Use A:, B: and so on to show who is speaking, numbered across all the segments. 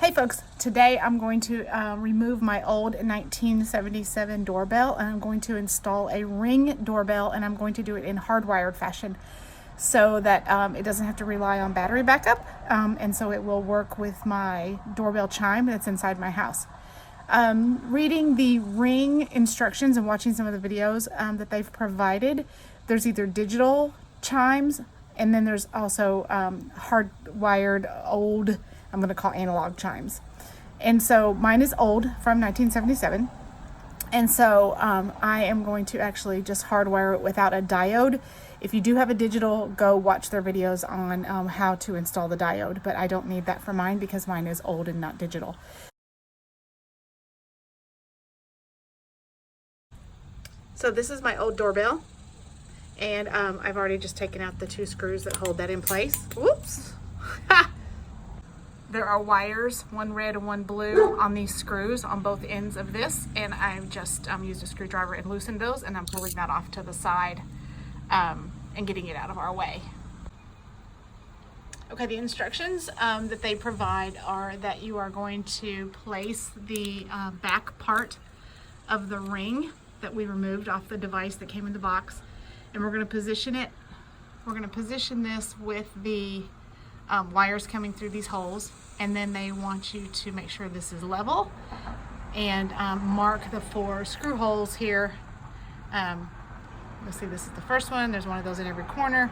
A: Hey folks, today I'm going to remove my old 1977 doorbell and I'm going to install a Ring doorbell, and I'm going to do it in hardwired fashion so that it doesn't have to rely on battery backup, and so it will work with my doorbell chime that's inside my house. Reading the Ring instructions and watching some of the videos that they've provided, there's either digital chimes and then there's also hardwired old, I'm going to call analog chimes. And so mine is old from 1977. And so I am going to actually just hardwire it without a diode. If you do have a digital, go watch their videos on how to install the diode, but I don't need that for mine because mine is old and not digital. So this is my old doorbell, and I've already just taken out the two screws that hold that in place. Whoops! There are wires, one red and one blue, on these screws on both ends of this, and I've just used a screwdriver and loosened those, and I'm pulling that off to the side and getting it out of our way. Okay, the instructions that they provide are that you are going to place the back part of the ring that we removed off the device that came in the box, and we're going to position it. We're going to position this with the wires coming through these holes, and then they want you to make sure this is level and mark the 4 screw holes here. Let's see, this is the first one. There's one of those in every corner.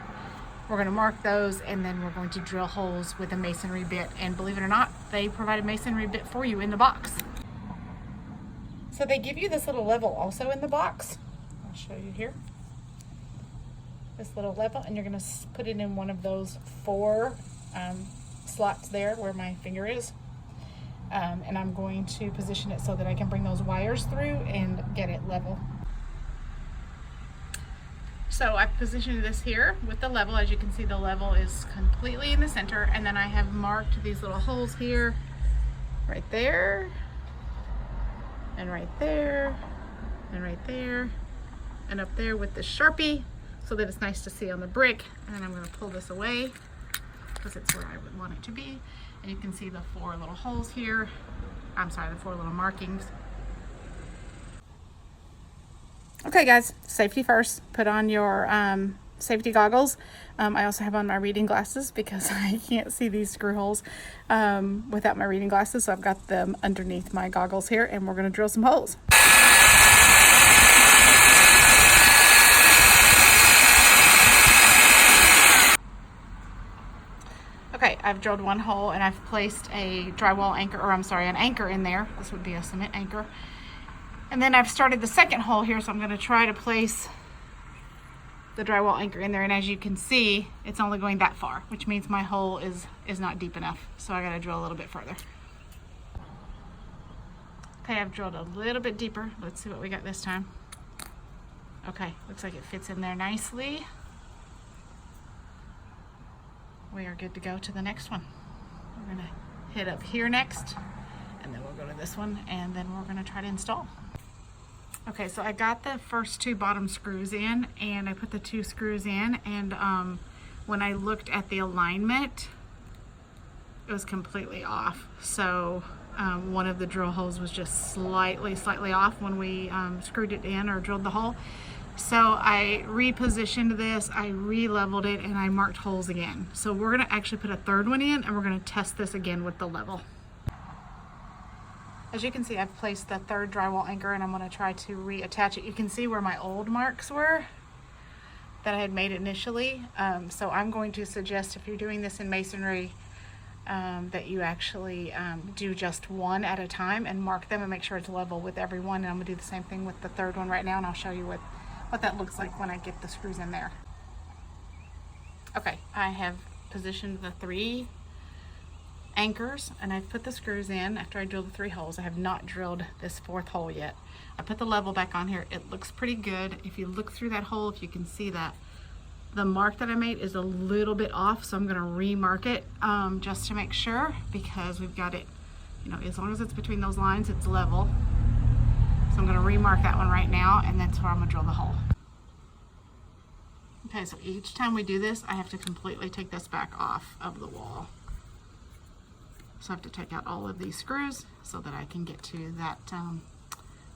A: We're going to mark those, and then we're going to drill holes with a masonry bit, and believe it or not, they provide a masonry bit for you in the box. So they give you this little level also in the box. I'll show you here. This little level, and you're going to put it in one of those 4 slots there where my finger is, and I'm going to position it so that I can bring those wires through and get it level. So I've positioned this here with the level. As you can see, the level is completely in the center, and then I have marked these little holes here, right there, and right there, and right there, and up there with the Sharpie so that it's nice to see on the brick. And then I'm going to pull this away because it's where I would want it to be, and you can see the 4 little holes here. I'm sorry, the 4 little markings. Okay guys, safety first. Put on your safety goggles. I also have on my reading glasses because I can't see these screw holes without my reading glasses, so I've got them underneath my goggles here, and we're going to drill some holes. Okay, I've drilled 1 hole, and I've placed a drywall anchor, or I'm sorry, an anchor in there. This would be a cement anchor. And then I've started the second hole here, so I'm going to try to place the drywall anchor in there, and as you can see, it's only going that far, which means my hole is not deep enough, so I got to drill a little bit further. Okay, I've drilled a little bit deeper. Let's see what we got this time. Okay, looks like it fits in there nicely. We are good to go to the next one. We're going to hit up here next, and then we'll go to this one, and then we're going to try to install. Okay, so I got the first 2 bottom screws in, and I put the 2 screws in, and when I looked at the alignment, it was completely off. So one of the drill holes was just slightly off when we screwed it in or drilled the hole. So I repositioned this, I re-leveled it, and I marked holes again. So we're going to actually put a 3rd one in, and we're going to test this again with the level. As you can see, I've placed the 3rd drywall anchor, and I'm going to try to reattach it. You can see where my old marks were that I had made initially. So I'm going to suggest, if you're doing this in masonry, that you actually do just 1 at a time and mark them and make sure it's level with every one. And I'm going to do the same thing with the 3rd one right now, and I'll show you what that looks like when I get the screws in there. Okay, I have positioned the 3 anchors, and I've put the screws in after I drilled the 3 holes. I have not drilled this 4th hole yet. I put the level back on here. It looks pretty good. If you look through that hole, if you can see that, the mark that I made is a little bit off, so I'm going to remark it just to make sure, because we've got it, you know, as long as it's between those lines, it's level. So I'm going to remark that one right now, and that's where I'm going to drill the hole. Okay, so each time we do this, I have to completely take this back off of the wall. So I have to take out all of these screws so that I can get to that,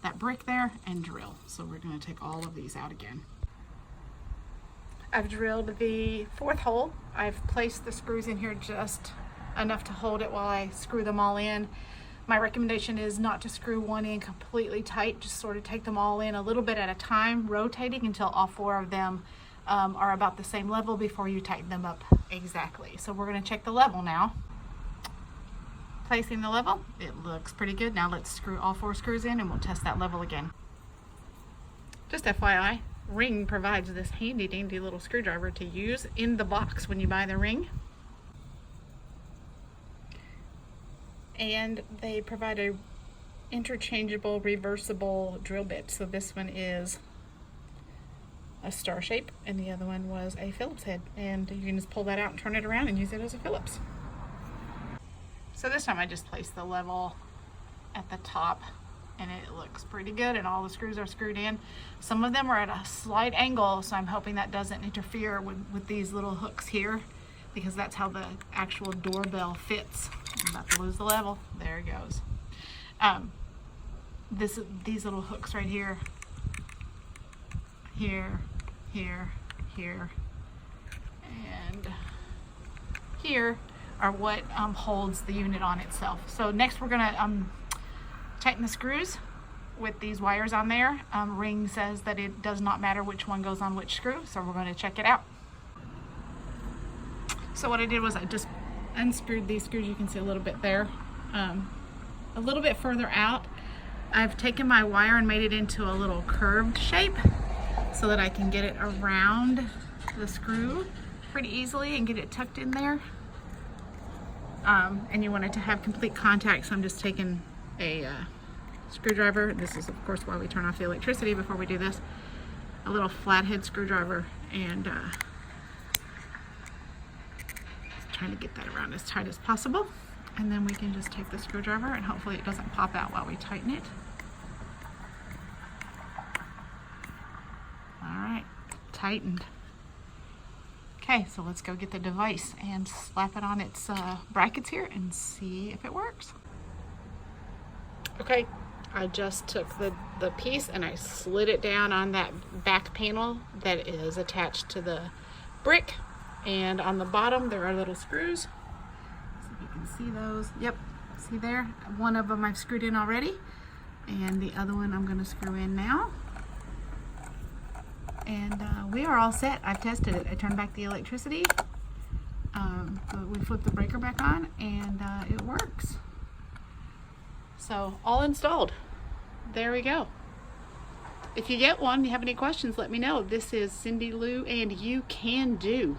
A: that brick there and drill. So we're going to take all of these out again. I've drilled the 4th hole. I've placed the screws in here just enough to hold it while I screw them all in. My recommendation is not to screw one in completely tight, just sort of take them all in a little bit at a time, rotating until all 4 of them are about the same level before you tighten them up exactly. So we're going to check the level now. Placing the level, it looks pretty good. Now let's screw all 4 screws in and we'll test that level again. Just FYI, Ring provides this handy dandy little screwdriver to use in the box when you buy the Ring. And they provide a interchangeable reversible drill bit. So this one is a star shape and the other one was a Phillips head, and you can just pull that out and turn it around and use it as a Phillips. So this time I just placed the level at the top and it looks pretty good and all the screws are screwed in. Some of them are at a slight angle, so I'm hoping that doesn't interfere with these little hooks here, because that's how the actual doorbell fits. I'm about to lose the level. There it goes. These little hooks right here, here, and here are what holds the unit on itself. So next we're gonna tighten the screws with these wires on there. Ring says that it does not matter which one goes on which screw, so we're going to check it out. So what I did was I just unscrewed these screws. You can see a little bit there. A little bit further out, I've taken my wire and made it into a little curved shape so that I can get it around the screw pretty easily and get it tucked in there. And you want it to have complete contact, so I'm just taking a screwdriver. This is of course why we turn off the electricity before we do this. A little flathead screwdriver, and trying to get that around as tight as possible. And then we can just take the screwdriver and hopefully it doesn't pop out while we tighten it. All right, tightened. Okay, so let's go get the device and slap it on its brackets here and see if it works. Okay, I just took the piece and I slid it down on that back panel that is attached to the brick. And on the bottom there are little screws. See if you can see those. Yep, see there? One of them I've screwed in already, and the other one I'm going to screw in now. And we are all set. I've tested it. I turned back the electricity. We flipped the breaker back on, and it works. So all installed. There we go. If you get one, you have any questions, let me know. This is Cindy Lou, and you can do.